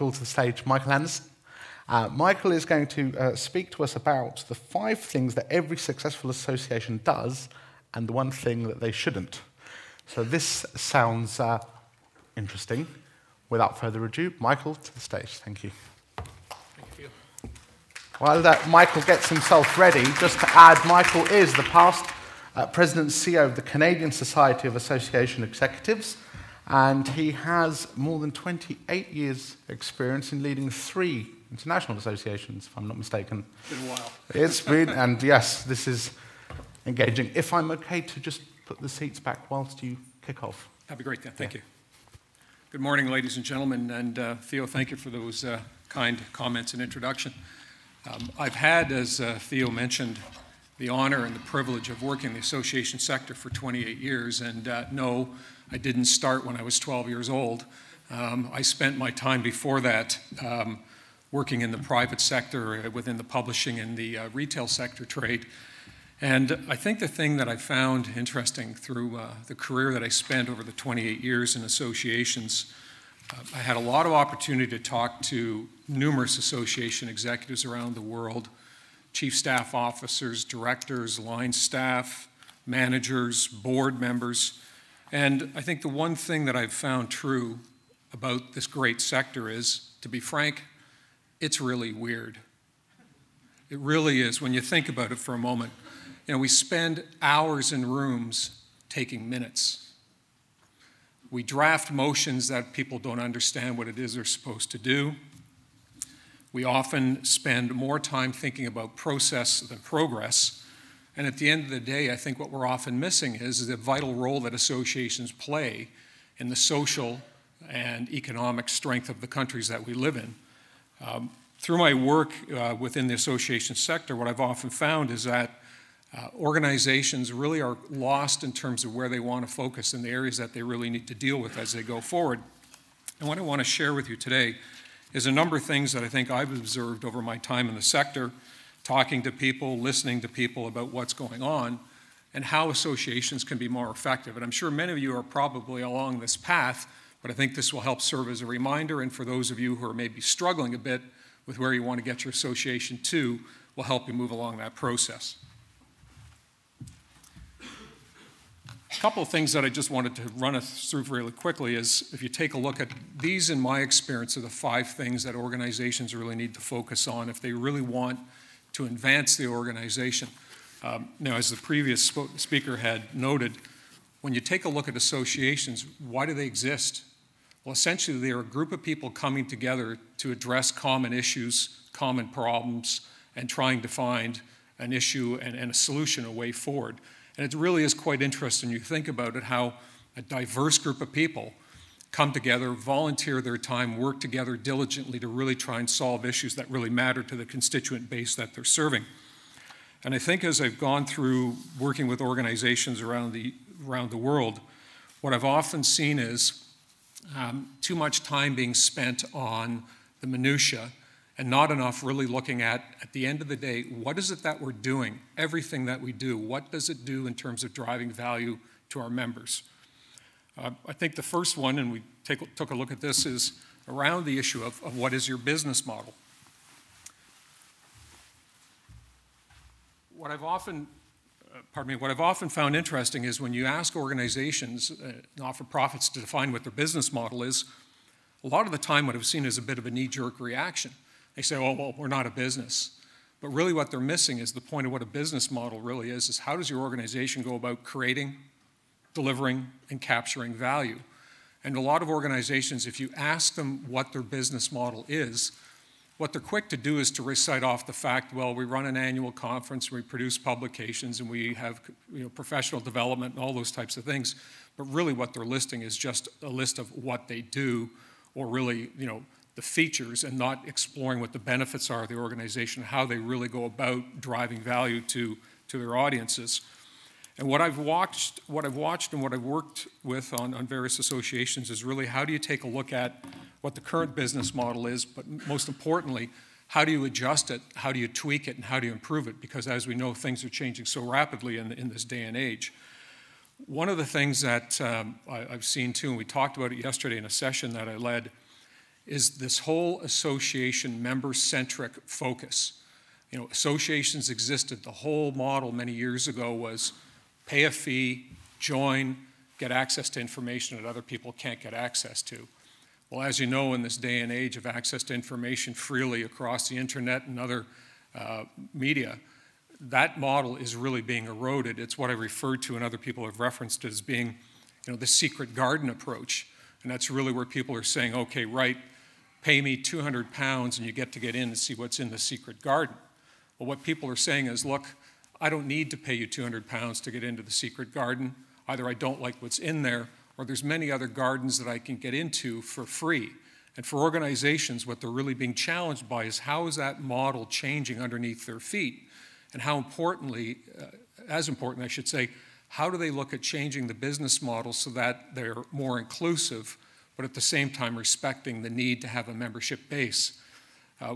call to the stage Michael Anderson. Michael is going to speak to us about the 5 things that every successful association does and the one thing that they shouldn't. So this sounds interesting. Without further ado, Michael, to the stage. Thank you. Thank you. While Michael gets himself ready, just to add, Michael is the past President and CEO of the Canadian Society of Association Executives, and he has more than 28 years' experience in leading 3 international associations, if I'm not mistaken. It's been a while. It's been, and yes, this is engaging. If I'm okay to just put the seats back whilst you kick off. That'd be great, Dan. Thank you. Good morning, ladies and gentlemen, and Theo, thank you for those kind comments and introduction. I've had, as Theo mentioned, the honor and the privilege of working in the association sector for 28 years, and no, I didn't start when I was 12 years old. I spent my time before that working in the private sector within the publishing and the retail sector trade. And I think the thing that I found interesting through the career that I spent over the 28 years in associations, I had a lot of opportunity to talk to numerous association executives around the world, chief staff officers, directors, line staff, managers, board members. And I think the one thing that I've found true about this great sector is, to be frank, it's really weird. It really is, when you think about it for a moment. You know, we spend hours in rooms taking minutes. We draft motions that people don't understand what it is they're supposed to do. We often spend more time thinking about process than progress. And at the end of the day, I think what we're often missing is the vital role that associations play in the social and economic strength of the countries that we live in. Through my work within the association sector, what I've often found is that organizations really are lost in terms of where they want to focus and the areas that they really need to deal with as they go forward. And what I want to share with you today is a number of things that I think I've observed over my time in the sector, talking to people, listening to people about what's going on, and how associations can be more effective. And I'm sure many of you are probably along this path, but I think this will help serve as a reminder, and for those of you who are maybe struggling a bit with where you want to get your association to, will help you move along that process. A couple of things that I just wanted to run us through really quickly is, if you take a look at these, in my experience, are the 5 things that organizations really need to focus on if they really want to advance the organization. Now, as the previous speaker had noted, when you take a look at associations, why do they exist? Well, essentially, they're a group of people coming together to address common issues, common problems, and trying to find an issue and a solution, a way forward. And it really is quite interesting. You think about it, how a diverse group of people come together, volunteer their time, work together diligently to really try and solve issues that really matter to the constituent base that they're serving. And I think as I've gone through working with organizations around the world, what I've often seen is too much time being spent on the minutiae and not enough really looking at the end of the day, what is it that we're doing? Everything that we do, what does it do in terms of driving value to our members? I think the first one, and we took a look at this, is around the issue of what is your business model. What I've often found interesting is when you ask organizations, not-for-profits, to define what their business model is, a lot of the time what I've seen is a bit of a knee-jerk reaction. They say, oh, well, we're not a business. But really what they're missing is the point of what a business model really is how does your organization go about creating, delivering, and capturing value? And a lot of organizations, if you ask them what their business model is, what they're quick to do is to recite off the fact, well, we run an annual conference, we produce publications, and we have professional development and all those types of things. But really what they're listing is just a list of what they do, or really, the features, and not exploring what the benefits are of the organization, how they really go about driving value to their audiences. And what I've watched and what I've worked with on various associations is really how do you take a look at what the current business model is, but most importantly, how do you adjust it, how do you tweak it, and how do you improve it? Because as we know, things are changing so rapidly in this day and age. One of the things that I've seen too, and we talked about it yesterday in a session that I led, is this whole association member-centric focus. You know, associations existed. The whole model many years ago was pay a fee, join, get access to information that other people can't get access to. Well, as you know, in this day and age of access to information freely across the internet and other media, that model is really being eroded. It's what I referred to and other people have referenced as being, you know, the secret garden approach. And that's really where people are saying, okay, right, pay me £200 and you get to get in and see what's in the secret garden. Well, what people are saying is, look, I don't need to pay you £200 to get into the secret garden. Either I don't like what's in there, or there's many other gardens that I can get into for free. And for organizations, what they're really being challenged by is how is that model changing underneath their feet? And how importantly, as important I should say, how do they look at changing the business model so that they're more inclusive, but at the same time respecting the need to have a membership base?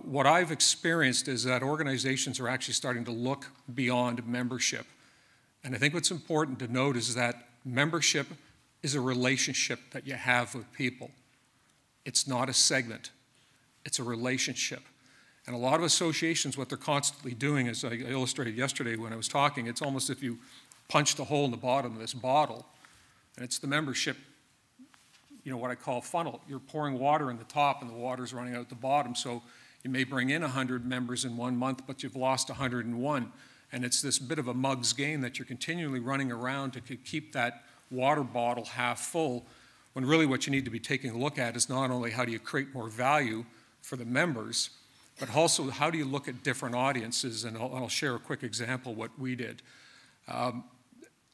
What I've experienced is that organizations are actually starting to look beyond membership. And I think what's important to note is that membership is a relationship that you have with people. It's not a segment. It's a relationship. And a lot of associations, what they're constantly doing, as I illustrated yesterday when I was talking, it's almost if you punched a hole in the bottom of this bottle, and it's the membership, you know, what I call funnel. You're pouring water in the top and the water's running out the bottom. So you may bring in 100 members in 1 month, but you've lost 101. And it's this bit of a mug's game that you're continually running around to keep that water bottle half full, when really what you need to be taking a look at is not only how do you create more value for the members, but also how do you look at different audiences. And I'll share a quick example of what we did.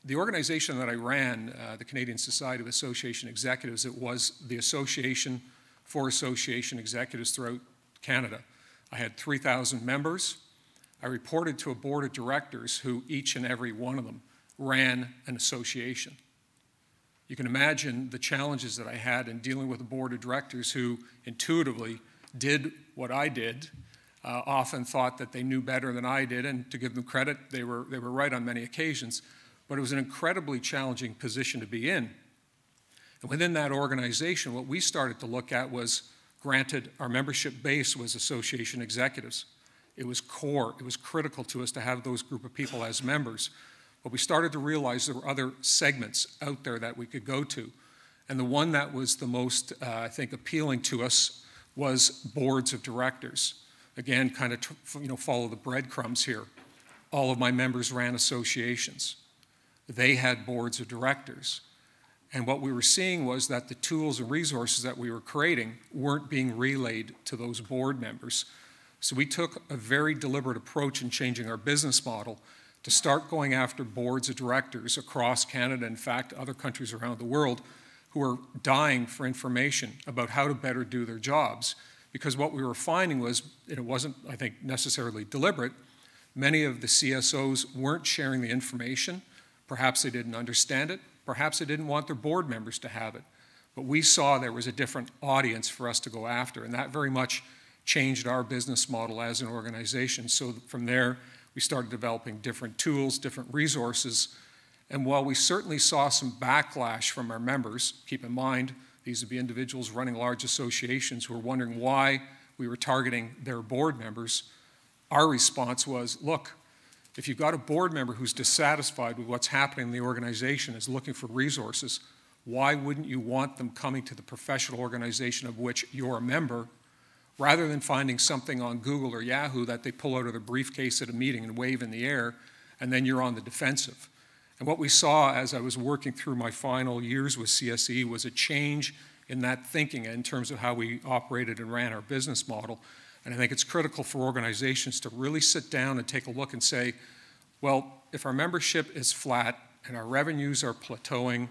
The organization that I ran, the Canadian Society of Association Executives, it was the association for association executives throughout Canada. I had 3,000 members. I reported to a board of directors who each and every one of them ran an association. You can imagine the challenges that I had in dealing with a board of directors who intuitively did what I did, often thought that they knew better than I did, and to give them credit, they were right on many occasions. But it was an incredibly challenging position to be in. And within that organization, what we started to look at was, granted, our membership base was association executives. It was core, it was critical to us to have those group of people as members. But we started to realize there were other segments out there that we could go to. And the one that was the most, I think, appealing to us was boards of directors. Again, kind of follow the breadcrumbs here. All of my members ran associations. They had boards of directors. And what we were seeing was that the tools and resources that we were creating weren't being relayed to those board members. So we took a very deliberate approach in changing our business model to start going after boards of directors across Canada, in fact, other countries around the world, who are dying for information about how to better do their jobs. Because what we were finding was, and it wasn't, I think, necessarily deliberate, many of the CSOs weren't sharing the information. Perhaps they didn't understand it. Perhaps they didn't want their board members to have it. But we saw there was a different audience for us to go after, and that very much changed our business model as an organization. So from there, we started developing different tools, different resources. And while we certainly saw some backlash from our members, keep in mind, these would be individuals running large associations who were wondering why we were targeting their board members, our response was, look, if you've got a board member who's dissatisfied with what's happening in the organization, is looking for resources, why wouldn't you want them coming to the professional organization of which you're a member, rather than finding something on Google or Yahoo that they pull out of their briefcase at a meeting and wave in the air, and then you're on the defensive. And what we saw as I was working through my final years with CSE was a change in that thinking in terms of how we operated and ran our business model. And I think it's critical for organizations to really sit down and take a look and say, well, if our membership is flat and our revenues are plateauing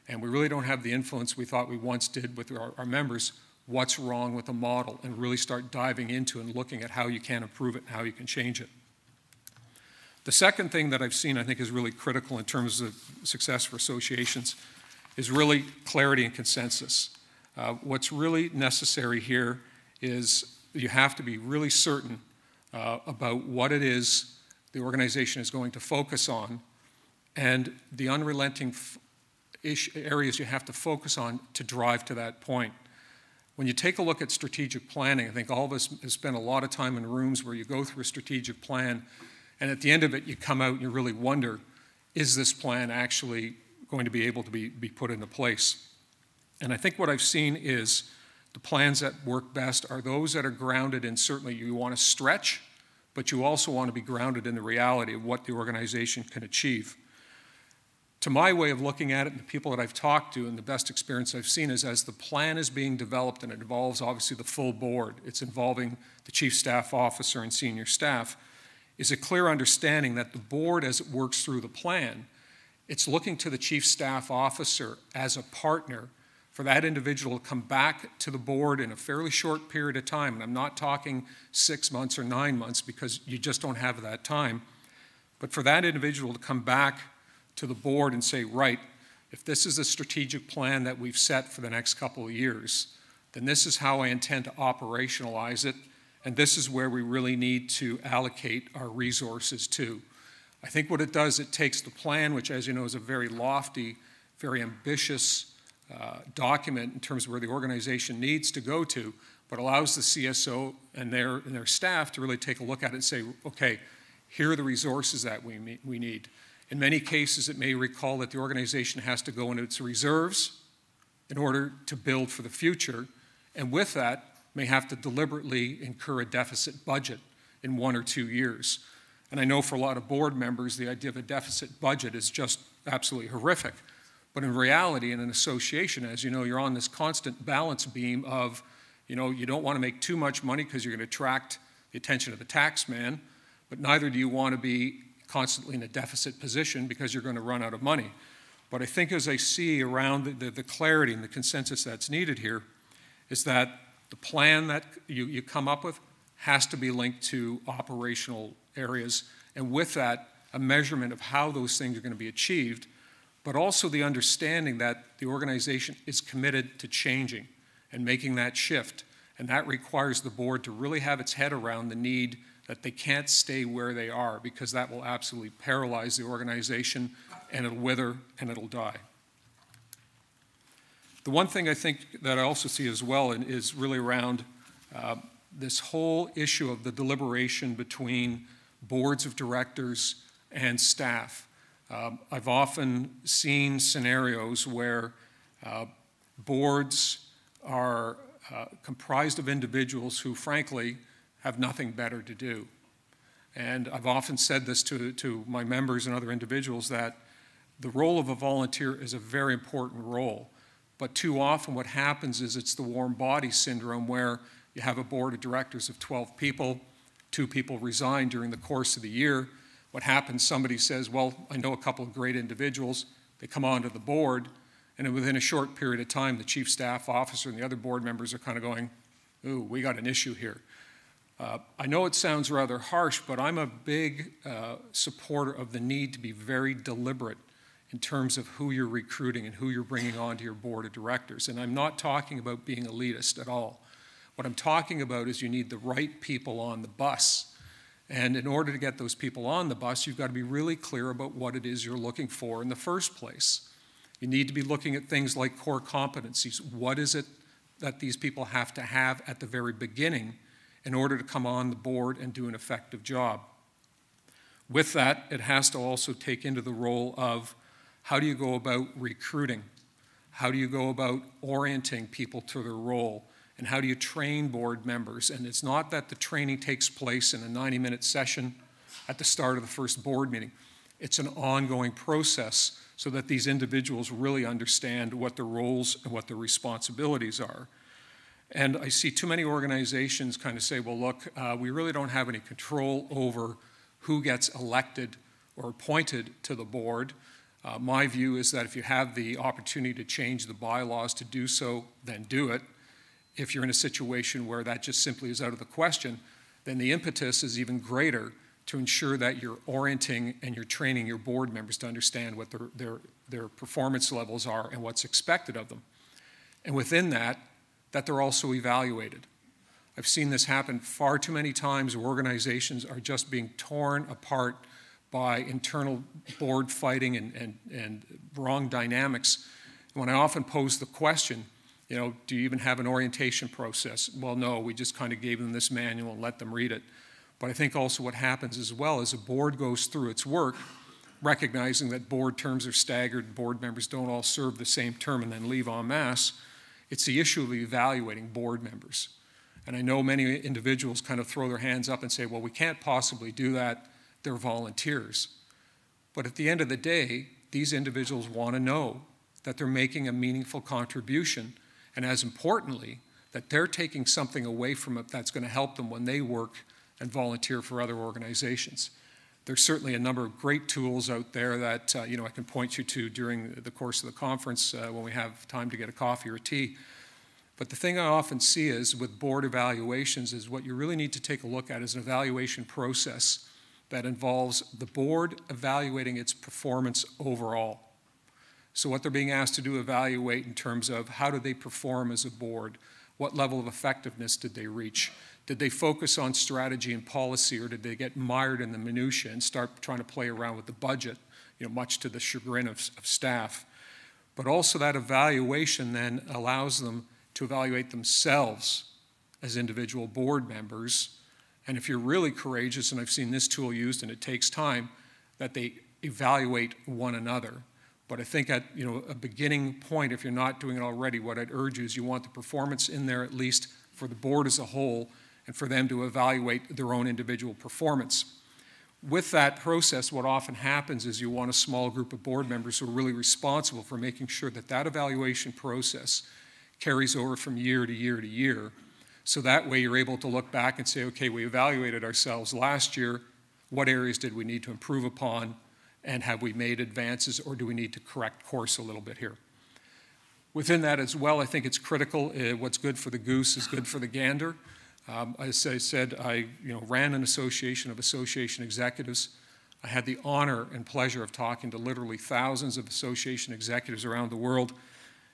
and we really don't have the influence we thought we once did with our members, what's wrong with the model? And really start diving into and looking at how you can improve it and how you can change it. The second thing that I've seen I think is really critical in terms of success for associations is really clarity and consensus. What's really necessary here is you have to be really certain about what it is the organization is going to focus on and the unrelenting areas you have to focus on to drive to that point. When you take a look at strategic planning, I think all of us have spent a lot of time in rooms where you go through a strategic plan, and at the end of it, you come out and you really wonder, is this plan actually going to be able to be put into place? And I think what I've seen is the plans that work best are those that are grounded in, certainly you want to stretch, but you also want to be grounded in the reality of what the organization can achieve. To my way of looking at it, and the people that I've talked to, and the best experience I've seen is as the plan is being developed, and it involves obviously the full board, it's involving the chief staff officer and senior staff, is a clear understanding that the board, as it works through the plan, it's looking to the chief staff officer as a partner for that individual to come back to the board in a fairly short period of time. And I'm not talking 6 months or 9 months because you just don't have that time. But for that individual to come back to the board and say, right, if this is a strategic plan that we've set for the next couple of years, then this is how I intend to operationalize it, and this is where we really need to allocate our resources to. I think what it does, it takes the plan, which as you know is a very lofty, very ambitious document in terms of where the organization needs to go to, but allows the CSO and their staff to really take a look at it and say, okay, here are the resources that we need. In many cases, it may recall that the organization has to go into its reserves in order to build for the future, and with that, may have to deliberately incur a deficit budget in 1 or 2 years. And I know for a lot of board members, the idea of a deficit budget is just absolutely horrific. But in reality, in an association, as you know, you're on this constant balance beam of, you know, you don't want to make too much money because you're going to attract the attention of the tax man, but neither do you want to be constantly in a deficit position because you're going to run out of money. But I think as I see around the clarity and the consensus that's needed here is that the plan that you come up with has to be linked to operational areas, and with that, a measurement of how those things are going to be achieved, but also the understanding that the organization is committed to changing and making that shift, and that requires the board to really have its head around the need that they can't stay where they are, because that will absolutely paralyze the organization and it'll wither and it'll die. The one thing I think that I also see as well is really around this whole issue of the deliberation between boards of directors and staff. I've often seen scenarios where boards are comprised of individuals who, frankly, have nothing better to do. And I've often said this to my members and other individuals that the role of a volunteer is a very important role. But too often what happens is it's the warm body syndrome where you have a board of directors of 12 people, 2 people resign during the course of the year. What happens, somebody says, well, I know a couple of great individuals. They come onto the board, and within a short period of time, the chief staff officer and the other board members are kind of going, ooh, we got an issue here. I know it sounds rather harsh, but I'm a big supporter of the need to be very deliberate in terms of who you're recruiting and who you're bringing onto your board of directors. And I'm not talking about being elitist at all. What I'm talking about is you need the right people on the bus. And in order to get those people on the bus, you've got to be really clear about what it is you're looking for in the first place. You need to be looking at things like core competencies. What is it that these people have to have at the very beginning in order to come on the board and do an effective job? With that, it has to also take into the role of how do you go about recruiting? How do you go about orienting people to their role? And how do you train board members? And it's not that the training takes place in a 90-minute session at the start of the first board meeting. It's an ongoing process so that these individuals really understand what their roles and what their responsibilities are. And I see too many organizations kind of say, well, look, we really don't have any control over who gets elected or appointed to the board. My view is that if you have the opportunity to change the bylaws to do so, then do it. If you're in a situation where that just simply is out of the question, then the impetus is even greater to ensure that you're orienting and you're training your board members to understand what their performance levels are and what's expected of them. And within that they're also evaluated. I've seen this happen far too many times where organizations are just being torn apart by internal board fighting and wrong dynamics. And when I often pose the question, You know, do you even have an orientation process? Well, no, we just kind of gave them this manual and let them read it. But I think also what happens as well as a board goes through its work, recognizing that board terms are staggered, board members don't all serve the same term and then leave en masse, it's the issue of evaluating board members. And I know many individuals kind of throw their hands up and say, well, we can't possibly do that, they're volunteers. But at the end of the day, these individuals want to know that they're making a meaningful contribution, and as importantly, that they're taking something away from it that's going to help them when they work and volunteer for other organizations. There's certainly a number of great tools out there that I can point you to during the course of the conference when we have time to get a coffee or tea. But the thing I often see is with board evaluations is what you really need to take a look at is an evaluation process that involves the board evaluating its performance overall. So what they're being asked to do, evaluate in terms of how do they perform as a board, what level of effectiveness did they reach, did they focus on strategy and policy, or did they get mired in the minutiae and start trying to play around with the budget, much to the chagrin of staff. But also that evaluation then allows them to evaluate themselves as individual board members. And if you're really courageous, and I've seen this tool used and it takes time, that they evaluate one another. But I think at a beginning point, if you're not doing it already, what I'd urge you is you want the performance in there at least for the board as a whole and for them to evaluate their own individual performance. With that process, what often happens is you want a small group of board members who are really responsible for making sure that that evaluation process carries over from year to year to year. So that way you're able to look back and say, okay, we evaluated ourselves last year. What areas did we need to improve upon? And have we made advances, or do we need to correct course a little bit here? Within that as well, I think it's critical. What's good for the goose is good for the gander. As I said, I ran an association of association executives. I had the honor and pleasure of talking to literally thousands of association executives around the world.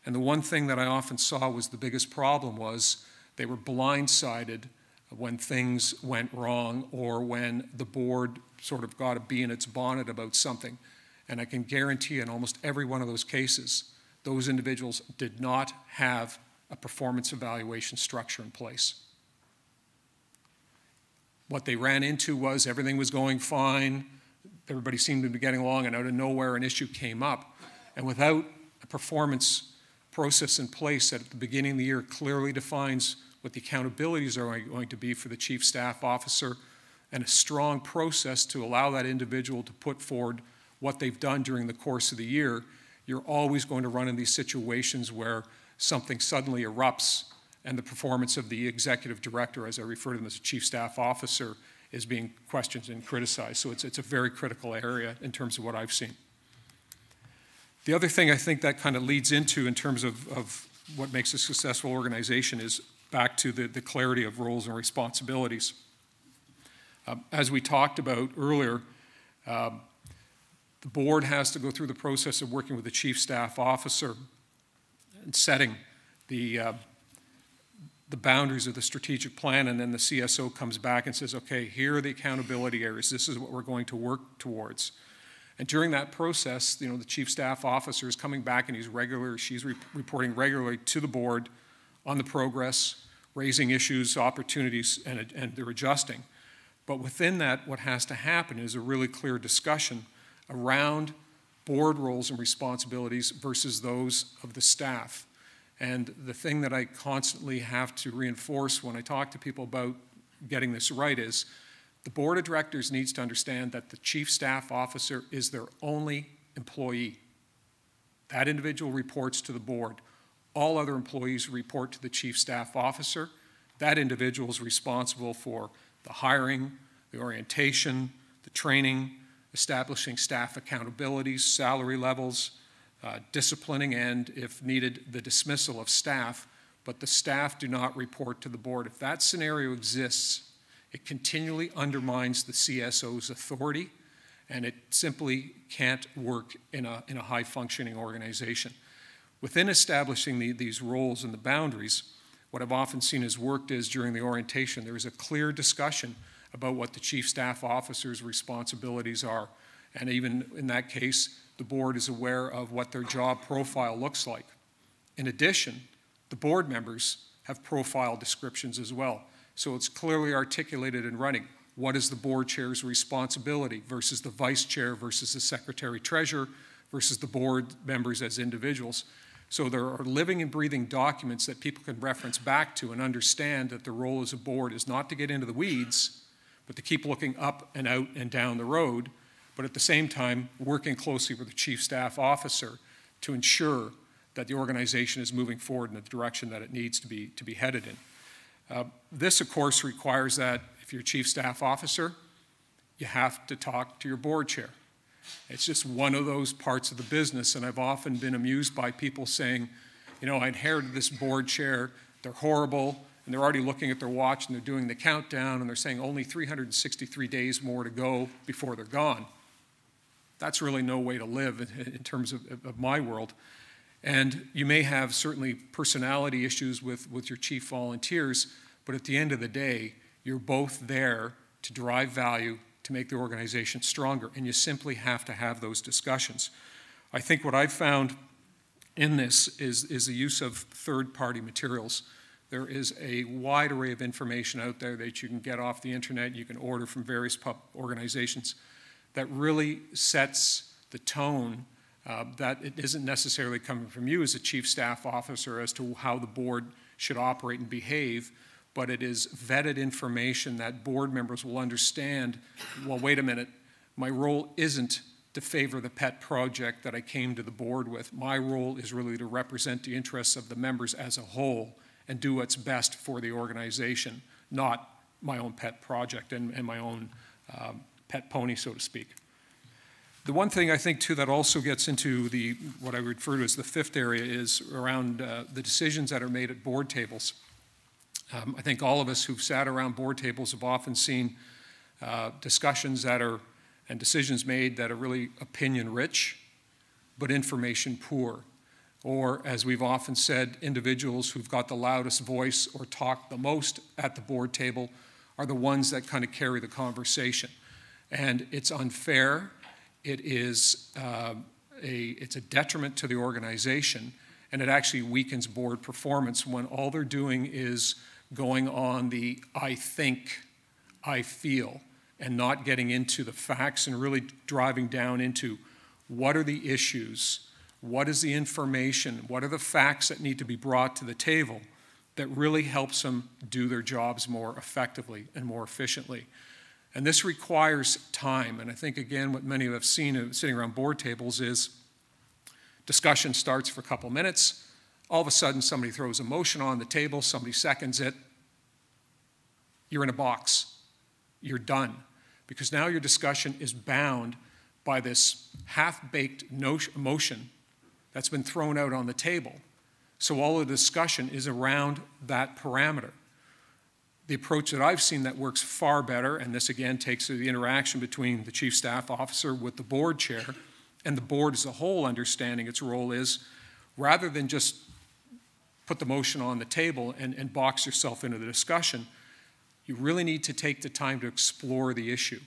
And the one thing that I often saw was the biggest problem was they were blindsided when things went wrong or when the board sort of got a bee in its bonnet about something. And I can guarantee in almost every one of those cases, those individuals did not have a performance evaluation structure in place. What they ran into was everything was going fine, everybody seemed to be getting along, and out of nowhere an issue came up. And without a performance process in place that at the beginning of the year clearly defines what the accountabilities are going to be for the chief staff officer, and a strong process to allow that individual to put forward what they've done during the course of the year, you're always going to run in these situations where something suddenly erupts and the performance of the executive director, as I refer to them as a chief staff officer, is being questioned and criticized. So it's a very critical area in terms of what I've seen. The other thing I think that kind of leads into in terms of what makes a successful organization is back to the clarity of roles and responsibilities. As we talked about earlier, the board has to go through the process of working with the chief staff officer and setting the boundaries of the strategic plan, and then the CSO comes back and says, okay, here are the accountability areas. This is what we're going to work towards. And during that process, the chief staff officer is coming back and she's reporting regularly to the board on the progress, raising issues, opportunities, and they're adjusting. But within that, what has to happen is a really clear discussion around board roles and responsibilities versus those of the staff. And the thing that I constantly have to reinforce when I talk to people about getting this right is the board of directors needs to understand that the chief staff officer is their only employee. That individual reports to the board. All other employees report to the chief staff officer. That individual is responsible for the hiring, the orientation, the training, establishing staff accountabilities, salary levels, disciplining, and, if needed, the dismissal of staff, but the staff do not report to the board. If that scenario exists, it continually undermines the CSO's authority, and it simply can't work in a high-functioning organization. Within establishing these roles and the boundaries, what I've often seen has worked is during the orientation, there is a clear discussion about what the chief staff officer's responsibilities are. And even in that case, the board is aware of what their job profile looks like. In addition, The board members have profile descriptions as well. So it's clearly articulated in writing. What is the board chair's responsibility versus the vice chair versus the secretary-treasurer versus the board members as individuals? So there are living and breathing documents that people can reference back to and understand that the role as a board is not to get into the weeds, but to keep looking up and out and down the road, but at the same time working closely with the chief staff officer to ensure that the organization is moving forward in the direction that it needs to be headed in. This, of course, requires that if you're chief staff officer, you have to talk to your board chair. It's just one of those parts of the business, and I've often been amused by people saying, you know, I inherited this board chair, they're horrible, and they're already looking at their watch and they're doing the countdown and they're saying only 363 days more to go before they're gone. That's really no way to live in terms of my world. And you may have certainly personality issues with your chief volunteers, but at the end of the day, you're both there to derive value, to make the organization stronger, and you simply have to have those discussions. I think what I've found in this is the use of third-party materials. There is a wide array of information out there that you can get off the internet, you can order from various organizations that really sets the tone that it isn't necessarily coming from you as a chief staff officer as to how the board should operate and behave, but it is vetted information that board members will understand, well, wait a minute, my role isn't to favor the pet project that I came to the board with. My role is really to represent the interests of the members as a whole and do what's best for the organization, not my own pet project and my own pet pony, so to speak. The one thing I think, too, that also gets into what I refer to as the fifth area is around the decisions that are made at board tables. I think all of us who've sat around board tables have often seen discussions and decisions made that are really opinion-rich, but information-poor. Or, as we've often said, individuals who've got the loudest voice or talk the most at the board table are the ones that kind of carry the conversation. And it's unfair. It is it's a detriment to the organization, and it actually weakens board performance when all they're doing is going on the I think, I feel, and not getting into the facts and really driving down into what are the issues, what is the information, what are the facts that need to be brought to the table that really helps them do their jobs more effectively and more efficiently. And this requires time, and I think, again, what many of us have seen sitting around board tables is discussion starts for a couple minutes, all of a sudden somebody throws a motion on the table, somebody seconds it, you're in a box, you're done. Because now your discussion is bound by this half-baked motion that's been thrown out on the table. So all the discussion is around that parameter. The approach that I've seen that works far better, and this again takes the interaction between the chief staff officer with the board chair and the board as a whole understanding its role is, rather than just put the motion on the table and box yourself into the discussion, you really need to take the time to explore the issue.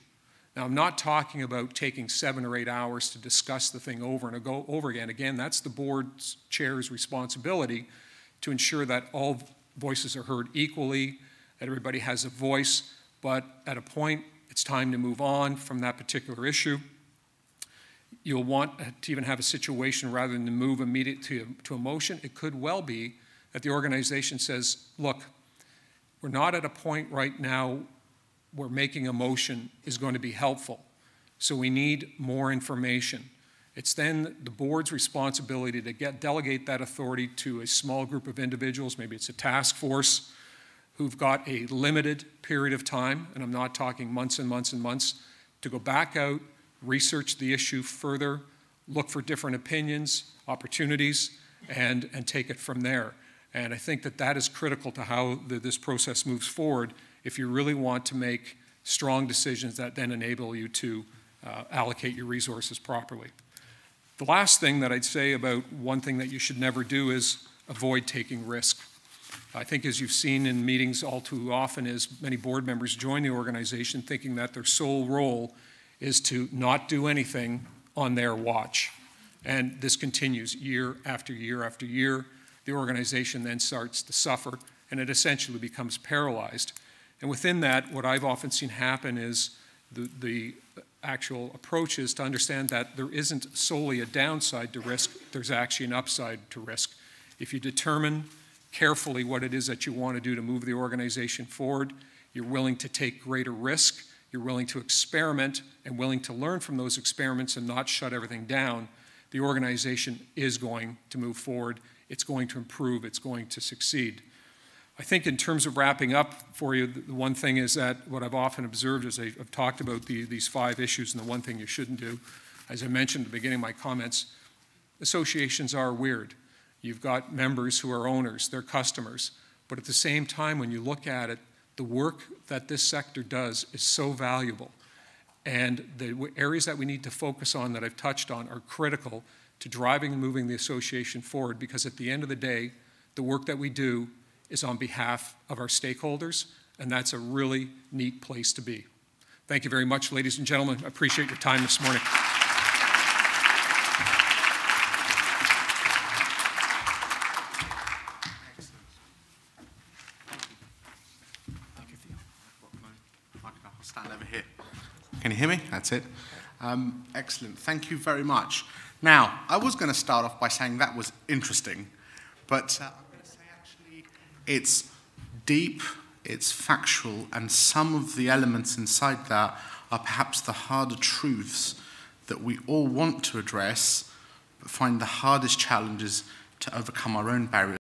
Now, I'm not talking about taking 7 or 8 hours to discuss the thing over and over again. Again, that's the board chair's responsibility to ensure that all voices are heard equally, that everybody has a voice, but at a point, it's time to move on from that particular issue. You'll want to even have a situation rather than to move immediately to a motion. It could well be that the organization says, look, we're not at a point right now where making a motion is going to be helpful, so we need more information. It's then the board's responsibility to delegate that authority to a small group of individuals, maybe it's a task force, who've got a limited period of time, and I'm not talking months and months and months, to go back out, research the issue further, look for different opinions, opportunities, and take it from there. And I think that that is critical to how this process moves forward if you really want to make strong decisions that then enable you to allocate your resources properly. The last thing that I'd say about one thing that you should never do is avoid taking risk. I think, as you've seen in meetings all too often, is many board members join the organization thinking that their sole role is to not do anything on their watch. And this continues year after year after year. the organization then starts to suffer, and it essentially becomes paralyzed. And within that, what I've often seen happen is the actual approach is to understand that there isn't solely a downside to risk, there's actually an upside to risk. If you determine carefully what it is that you want to do to move the organization forward, you're willing to take greater risk, you're willing to experiment and willing to learn from those experiments and not shut everything down, the organization is going to move forward, it's going to improve, it's going to succeed. I think in terms of wrapping up for you, the one thing is that what I've often observed as I've talked about these 5 issues and the one thing you shouldn't do, as I mentioned at the beginning of my comments, associations are weird. You've got members who are owners, they're customers, but at the same time, when you look at it, the work that this sector does is so valuable. And the areas that we need to focus on that I've touched on are critical to driving and moving the association forward, because at the end of the day, the work that we do is on behalf of our stakeholders, and that's a really neat place to be. Thank you very much, ladies and gentlemen. I appreciate your time this morning. I'll stand over here. Can you hear me? That's it. Excellent. Thank you very much. Now, I was going to start off by saying that was interesting, but I'm going to say actually it's deep, it's factual, and some of the elements inside that are perhaps the harder truths that we all want to address, but find the hardest challenges to overcome our own barriers.